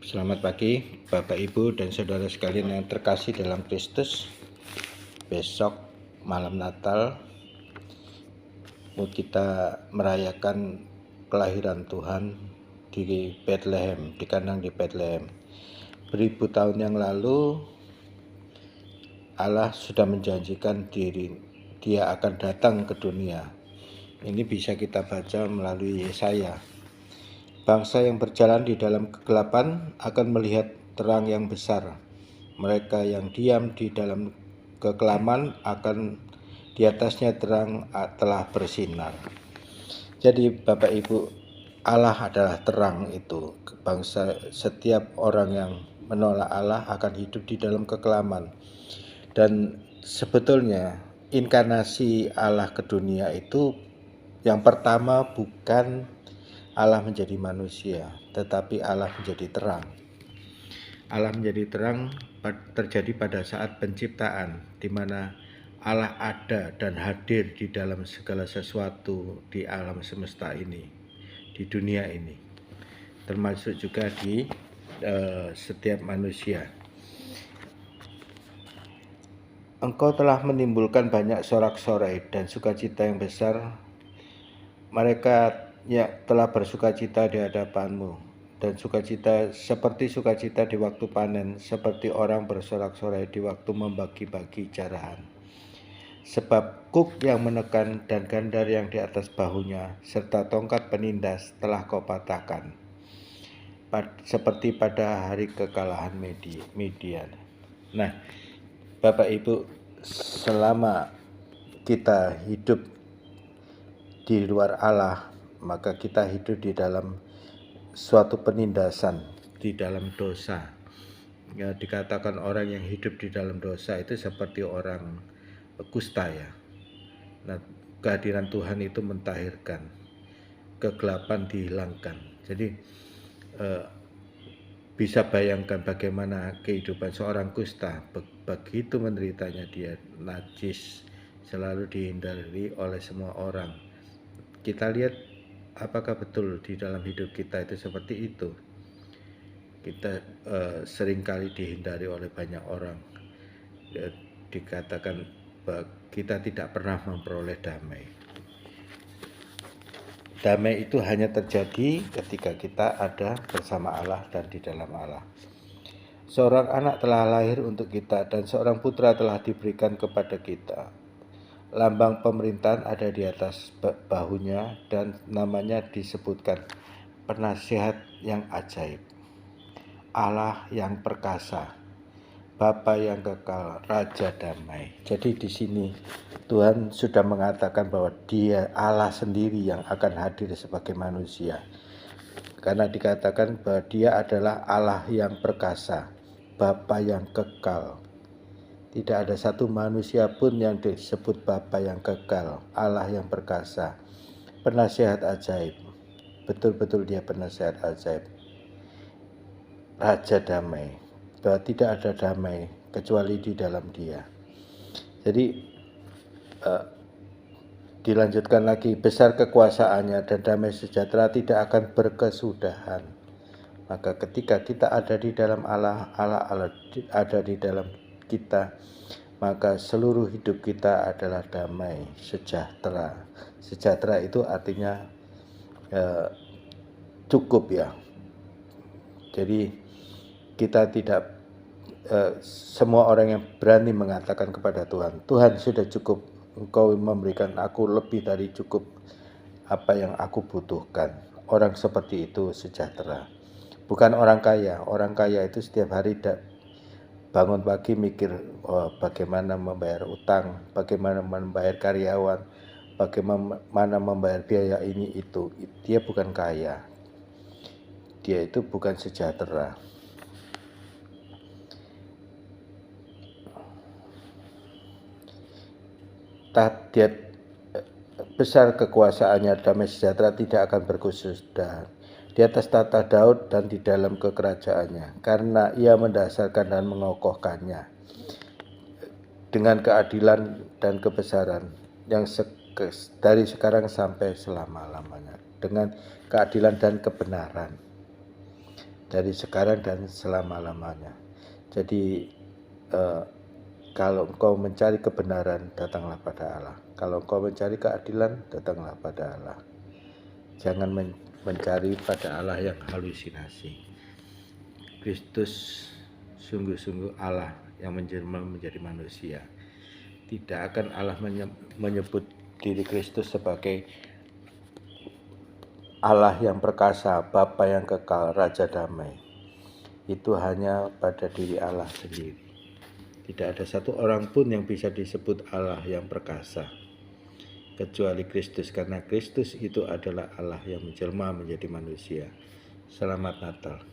Selamat pagi Bapak Ibu dan saudara sekalian yang terkasih dalam Kristus. Besok malam Natal kita merayakan kelahiran Tuhan di Bethlehem, di kandang di Bethlehem. Beribu tahun yang lalu Allah sudah menjanjikan Dia akan datang ke dunia. Ini bisa kita baca melalui Yesaya. Bangsa yang berjalan di dalam kegelapan akan melihat terang yang besar. Mereka yang diam di dalam kekelaman akan di atasnya terang telah bersinar. Jadi Bapak Ibu, Allah adalah terang itu. Bangsa setiap orang yang menolak Allah akan hidup di dalam kekelaman. Dan sebetulnya inkarnasi Allah ke dunia itu yang pertama bukan Allah menjadi manusia, tetapi Allah menjadi terang. Allah menjadi terang terjadi pada saat penciptaan, di mana Allah ada dan hadir di dalam segala sesuatu di alam semesta ini, di dunia ini, termasuk juga di setiap manusia. Engkau telah menimbulkan banyak sorak-sorai dan sukacita yang besar. Mereka telah bersukacita di hadapanmu, dan sukacita seperti sukacita di waktu panen, seperti orang bersorak-sorai di waktu membagi-bagi jarahan. Sebab kuk yang menekan dan gandar yang di atas bahunya, serta tongkat penindas telah kau patahkan, seperti pada hari kekalahan Midian. Nah, Bapak Ibu, selama kita hidup di luar Allah, maka kita hidup di dalam suatu penindasan, di dalam dosa. Ya, dikatakan orang yang hidup di dalam dosa itu seperti orang kusta ya. Nah, kehadiran Tuhan itu mentahirkan, kegelapan dihilangkan. Jadi bisa bayangkan bagaimana kehidupan seorang kusta. Begitu menderitanya dia, najis, selalu dihindari oleh semua orang. Kita lihat apakah betul di dalam hidup kita itu seperti itu. Kita seringkali dihindari oleh banyak orang. Dikatakan bahwa kita tidak pernah memperoleh damai. Damai itu hanya terjadi ketika kita ada bersama Allah dan di dalam Allah. Seorang anak telah lahir untuk kita dan seorang putra telah diberikan kepada kita. Lambang pemerintahan ada di atas bahunya dan namanya disebutkan Penasihat yang ajaib, Allah yang perkasa, Bapa yang kekal, Raja damai. Jadi di sini Tuhan sudah mengatakan bahwa Dia Allah sendiri yang akan hadir sebagai manusia. Karena dikatakan bahwa Dia adalah Allah yang perkasa, Bapa yang kekal. Tidak ada satu manusia pun yang disebut Bapa yang kekal, Allah yang perkasa, penasihat ajaib. Betul-betul Dia penasihat ajaib, Raja damai. Bahwa tidak ada damai kecuali di dalam Dia. Jadi dilanjutkan lagi, besar kekuasaannya dan damai sejahtera tidak akan berkesudahan. Maka ketika kita ada di dalam Allah, Allah ada di dalam kita, maka seluruh hidup kita adalah damai, sejahtera. Sejahtera itu artinya cukup ya. Jadi kita tidak semua orang yang berani mengatakan kepada Tuhan, Tuhan sudah cukup, Engkau memberikan aku lebih dari cukup apa yang aku butuhkan. Orang seperti itu sejahtera. Bukan orang kaya. Orang kaya itu setiap hari bangun pagi mikir bagaimana membayar utang, bagaimana membayar karyawan, bagaimana membayar biaya ini itu. Dia bukan kaya. Dia itu bukan sejahtera. Dia besar kekuasaannya, damai sejahtera tidak akan berkesudahan di atas tata Daud dan di dalam kekerajaannya, karena ia mendasarkan dan mengokohkannya dengan keadilan dan kebesaran yang dari sekarang sampai selama-lamanya, dengan keadilan dan kebenaran. dari sekarang dan selama-lamanya. Jadi kalau engkau mencari kebenaran, datanglah pada Allah. Kalau engkau mencari keadilan, datanglah pada Allah. Jangan mencari pada Allah yang halusinasi. Kristus sungguh-sungguh Allah yang menjadi manusia. Tidak akan Allah menyebut diri Kristus sebagai Allah yang perkasa, Bapa yang kekal, Raja damai. Itu hanya pada diri Allah sendiri. Tidak ada satu orang pun yang bisa disebut Allah yang perkasa kecuali Kristus, karena Kristus itu adalah Allah yang menjelma menjadi manusia. Selamat Natal.